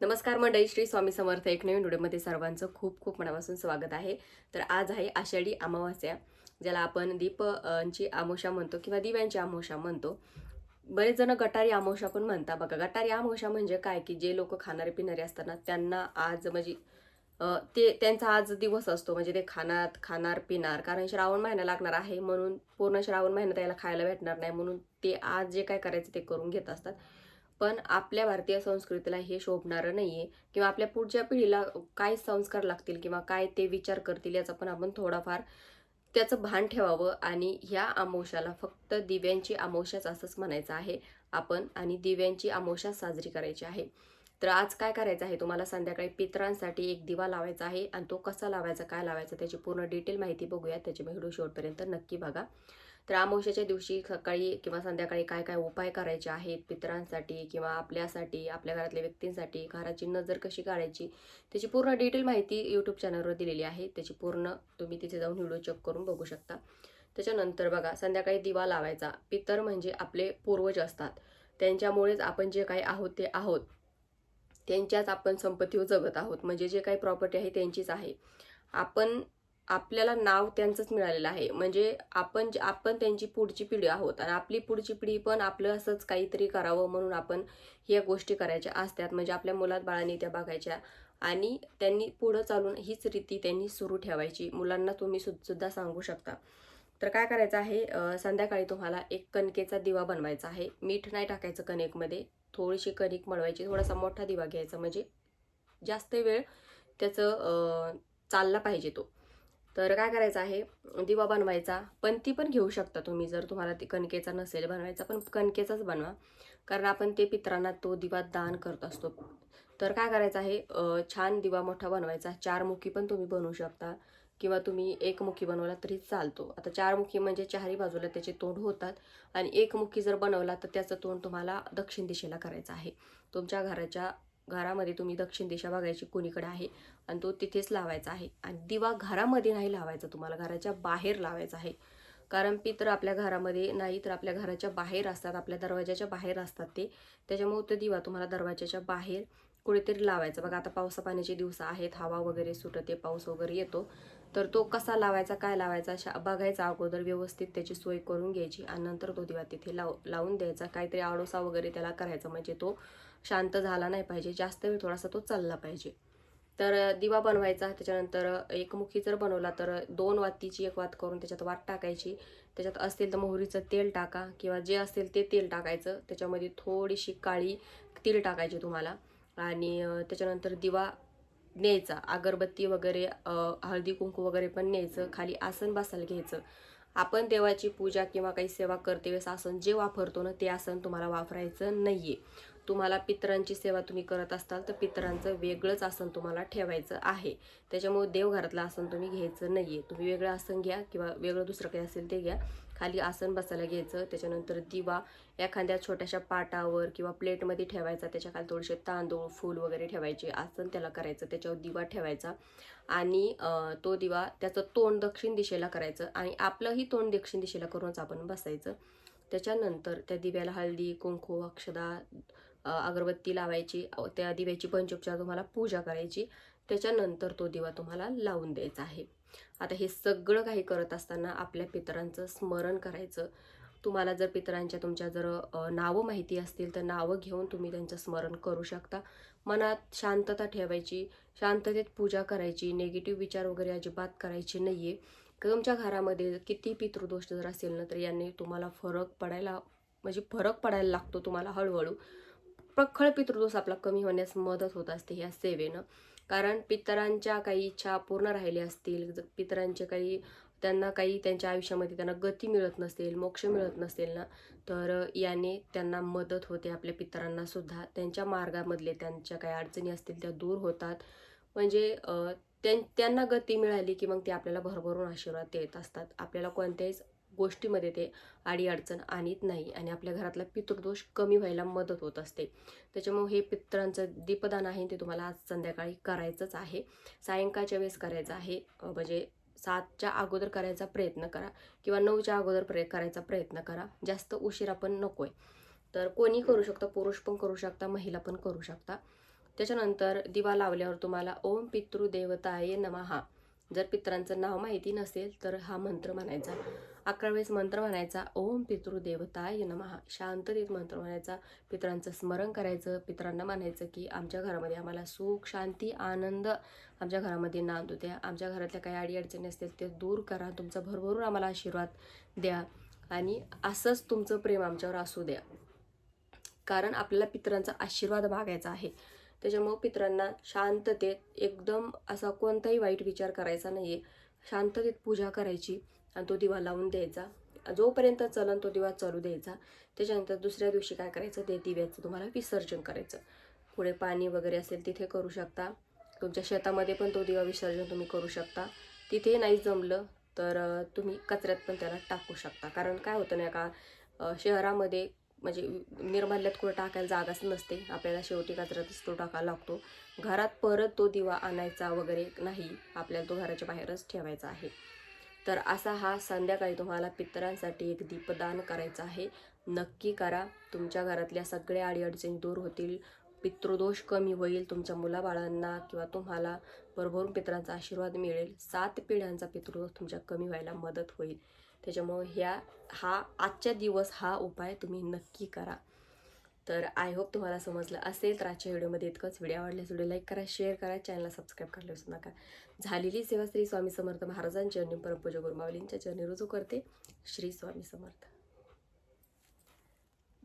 नमस्कार मंडळी, श्री स्वामी समर्थ. एक नवीन व्हिडिओमध्ये सर्वांचं खूप खूप मनापासून स्वागत आहे. तर आज आहे आषाढी अमावास्या, ज्याला आपण ची अमावस्या म्हणतो किंवा दिव्यांची अमावस्या म्हणतो. बरेच जण गटारी अमावस्या पण म्हणतात. बघा, गटारी अमावस्या म्हणजे काय, की जे लोक खाणारे पिणारे असतात ना, त्यांना आज म्हणजे ते त्यांचा आज दिवस असतो. म्हणजे ते खाणार पिणार, कारण श्रावण महिना लागणार आहे म्हणून पूर्ण श्रावण महिना त्याला खायला भेटणार नाही, म्हणून ते आज जे काय करायचं ते करून घेत असतात. पण आपल्या भारतीय संस्कृतीला हे शोभणारं नाहीये, किंवा आपल्या पुढच्या पिढीला काय संस्कार लागतील किंवा काय ते विचार करतील याचा पण आपण थोडाफार त्याचं भान ठेवावं. आणि ह्या अमावस्याला फक्त दिव्यांची अमावस्याच असंच म्हणायचं आहे आपण, आणि दिव्यांची अमावस्या साजरी करायची आहे. तर आज काय करायचं आहे, तुम्हाला संध्याकाळी पितरांसाठी एक दिवा लावायचा आहे. आणि तो कसा लावायचा, काय लावायचा, त्याची पूर्ण डिटेल माहिती बघूया. त्याची व्हिडिओ शेवटपर्यंत नक्की बघा. तर अमावस्येच्या दिवशी सकाळी किंवा संध्याकाळी काय काय उपाय करायचे आहेत पितरांसाठी किंवा आपल्यासाठी, आपल्या घरातल्या व्यक्तींसाठी, घराची नजर कशी काढायची, त्याची पूर्ण डिटेल माहिती यूट्यूब चॅनलवर दिलेली आहे. त्याची पूर्ण तुम्ही तिथे जाऊन व्हिडिओ चेक करून बघू शकता. त्याच्यानंतर बघा, संध्याकाळी दिवा लावायचा. पितर म्हणजे आपले पूर्वज असतात, त्यांच्यामुळेच आपण जे काही आहोत ते आहोत. त्यांच्याच आपण संपत्तीवर जगत आहोत. म्हणजे जे काही प्रॉपर्टी आहे त्यांचीच आहे. आपण आपल्याला नाव त्यांचंच मिळालेलं आहे. म्हणजे आपण त्यांची पुढची पिढी आहोत, आणि आपली पुढची पिढी पण आपलं असंच काहीतरी करावं म्हणून आपण ह्या गोष्टी करायच्या असतात. म्हणजे आपल्या मुलात बाळांनी त्या बघायच्या, आणि त्यांनी पुढं चालून हीच रीती त्यांनी सुरू ठेवायची. मुलांना तुम्ही सुद्धा सांगू शकता. तर काय करायचं आहे, संध्याकाळी तुम्हाला एक कणकेचा दिवा बनवायचा आहे. मीठ नाही टाकायचं कणिकमध्ये, थोडीशी कणिक मळवायची, थोडासा मोठा दिवा घ्यायचा, म्हणजे जास्त वेळ त्याचं चालला पाहिजे तो. तर काय करायचं आहे, दिवा बनवायचा. पंती पण घेऊ शकता तुम्ही, जर तुम्हाला ती कणकेचा नसेल बनवायचा, पण कणकेचाच बनवा, कारण आपण ते पितरांना तो दिवा दान करत असतो. तर काय करायचं आहे, छान दिवा मोठा बनवायचा. 4 मुखी पण तुम्ही बनवू शकता, किंवा तुम्ही 1 मुखी बनवला तरी चालतो. आता 4 मुखी म्हणजे चारही बाजूला त्याचे तोंड होतात, आणि 1 मुखी जर बनवला तर त्याचं तोंड तुम्हाला दक्षिण दिशेला करायचं आहे. तुमच्या घरामध्ये तुम्ही दक्षिण दिशा बघायची कोणीकडे आहे, आणि तो तिथेच लावायचा आहे. आणि दिवा घरामध्ये नाही लावायचा, तुम्हाला घराच्या बाहेर लावायचा आहे. कारण पितर आपल्या घरामध्ये नाही तर आपल्या घराच्या बाहेर असतात, आपल्या दरवाजाच्या बाहेर असतात ते. त्याच्यामुळे तो दिवा तुम्हाला दरवाजाच्या बाहेर कुठेतरी लावायचा. बघा, आता पावसा पाण्याचे दिवस आहेत, हवा वगैरे सुटते, पाऊस वगैरे येतो, तर तो कसा लावायचा, काय लावायचा बघायचा अगोदर, व्यवस्थित त्याची सोय करून घ्यायची, आणि नंतर तो दिवा तिथे लावून द्यायचा. काहीतरी आडोसा वगैरे त्याला करायचा, म्हणजे तो शांत झाला नाही पाहिजे, जास्त वेळ थोडासा तो चालला पाहिजे. तर दिवा बनवायचा. त्याच्यानंतर एकमुखी जर बनवला तर 2 वातीची 1 वात करून त्याच्यात वात टाकायची. त्याच्यात असतील तर मोहरीचं तेल टाका, किंवा जे असेल ते तेल टाकायचं. त्याच्यामध्ये थोडीशी काळी तीळ टाकायची तुम्हाला. आणि त्याच्यानंतर दिवा न्यायचा, अगरबत्ती वगैरे, हळदी कुंकू वगैरे पण न्यायचं. खाली आसन बसायला घ्यायचं. आपण देवाची पूजा किंवा काही सेवा करते वेळेस आसन जे वापरतो ना, ते आसन तुम्हाला वापरायचं नाहीये. तुम्हाला पितरांची सेवा तुम्ही करत असाल तर पितरांचं वेगळंच आसन तुम्हाला ठेवायचं आहे. त्याच्यामुळे देवघरातलं आसन तुम्ही घ्यायचं नाहीये. तुम्ही वेगळं आसन घ्या, किंवा वेगळं दुसरं काही असेल ते घ्या. खाली आसन बसायला घ्यायचं. त्याच्यानंतर दिवा एखाद्या छोट्याशा पाटावर किंवा प्लेटमध्ये ठेवायचा. त्याच्या खाली थोडेसे तांदूळ, फूल वगैरे ठेवायचे. आसन त्याला करायचं, त्याच्यावर दिवा ठेवायचा. आणि तो दिवा त्याचं तोंड दक्षिण दिशेला करायचं, आणि आपलंही तोंड दक्षिण दिशेला करूनच आपण बसायचं. त्याच्यानंतर त्या दिव्याला हळदी कुंकू अक्षदा अगरबत्ती लावायची. त्या दिव्याची पंचोपचार तुम्हाला पूजा करायची. त्याच्यानंतर तो दिवा तुम्हाला लावून द्यायचा आहे. आता हे सगळं काही करत असताना आपल्या पितरांचं स्मरण करायचं. तुम्हाला जर पितरांच्या तुमच्या जर नावं माहिती असतील तर नावं घेऊन तुम्ही त्यांचं स्मरण करू शकता. मनात शांतता ठेवायची, शांततेत पूजा करायची. निगेटिव्ह विचार वगैरे अजिबात करायचे नाहीये. तुमच्या घरामध्ये किती पितृदोष जर असेल ना, तर यांनी तुम्हाला फरक पडायला लागतो तुम्हाला हळूहळू. प्रखळ पितृदोष आपला कमी होण्यास मदत होत असते ह्या सेवेनं. कारण पितरांच्या काही इच्छा पूर्ण राहिल्या असतील, पितरांचे काही त्यांना काही त्यांच्या आयुष्यामध्ये त्यांना गती मिळत नसेल, मोक्ष मिळत नसेल ना, तर याने त्यांना मदत होते. आपल्या पितरांना सुद्धा त्यांच्या मार्गामधले त्यांच्या काही अडचणी असतील त्या दूर होतात. म्हणजे त्यांना गती मिळाली की मग ते आपल्याला भरभरून आशीर्वाद देत असतात. आपल्याला कोणत्याही गोष्टीमध्ये ते अडचण आणत नाही, आणि आपल्या घरातला पितृदोष कमी व्हायला मदत होत असते. त्याच्यामुळे हे पितरांचं दीपदान आहे ते तुम्हाला आज संध्याकाळी करायचंच आहे. सायंकाळच्या वेळेस करायचं आहे. म्हणजे 7च्या अगोदर करायचा प्रयत्न करा, किंवा 9च्या अगोदर करायचा प्रयत्न करा. जास्त उशिरा पण नकोय. तर कोणी करू शकतं, पुरुष पण करू शकता, महिला पण करू शकता. त्याच्यानंतर दिवा लावल्यावर तुम्हाला ओम पितृदेवताये नमः, जर पितरांचं नाव माहिती नसेल तर हा मंत्र म्हणायचा. 11 वेळेस मंत्र म्हणायचा, ओम पितृदेवताय नमः. शांततेत मंत्र म्हणायचा, पितरांचं स्मरण करायचं. पितरांना म्हणायचं की आमच्या घरामध्ये आम्हाला सुख, शांती, आनंद आमच्या घरामध्ये नांदू द्या. आमच्या घरातल्या काही अडीअडचणी असतील ते दूर करा. तुमचा भरभरून आम्हाला आशीर्वाद द्या आणि असंच तुमचं प्रेम आमच्यावर असू द्या. कारण आपल्याला पितरांचा आशीर्वाद मागायचा आहे. त्याच्यामुळे पितरांना शांततेत, एकदम असा कोणताही वाईट विचार करायचा नाही आहे, शांततेत पूजा करायची आणि तो दिवा लावून द्यायचा. जोपर्यंत चलन तो दिवा चालू द्यायचा. त्याच्यानंतर दुसऱ्या दिवशी काय करायचं, ते दिव्याचं तुम्हाला विसर्जन करायचं. पुढे पाणी वगैरे असेल तिथे करू शकता. तुमच्या शेतामध्ये पण तो दिवा विसर्जन तुम्ही करू शकता. तिथे नाही जमलं तर तुम्ही कचऱ्यात पण त्याला टाकू शकता. कारण काय होतं नाही का, शहरामध्ये म्हणजे निर्माल्यात कुठं टाकायला जागाच नसते. आपल्याला शेवटी कचऱ्यातच तो टाकायला लागतो. घरात परत तो दिवा आणायचा वगैरे नाही, आपल्याला तो घराच्या बाहेरच ठेवायचा आहे. तर असा हा संध्याकाळी तुम्हाला पितरांसाठी एक दीपदान करायचं आहे. नक्की करा. तुमच्या घरातल्या सगळ्या अडीअडचणी दूर होतील, पितृदोष कमी होईल, तुमच्या मुलाबाळांना किंवा तुम्हाला भरभरून पितरांचा आशीर्वाद मिळेल. 7 पिढ्यांचा पितृदोष तुमच्या कमी व्हायला मदत होईल. त्याच्यामुळे आजच्या दिवस हा उपाय तुम्ही नक्की करा. तर आय होप तुम्हाला समजलं असेल. तर आजच्या व्हिडिओमध्ये इतकंच. व्हिडिओ आवडल्यास व्हिडिओ लाईक करा, शेअर करा, चॅनलला सबस्क्राईब करायला विसरू नका. झालेली सेवा श्री स्वामी समर्थ महाराजांच्या चरणी, परमपूज्य गुरुमाऊलींच्या चरणी रुजू करते. श्री स्वामी समर्थ.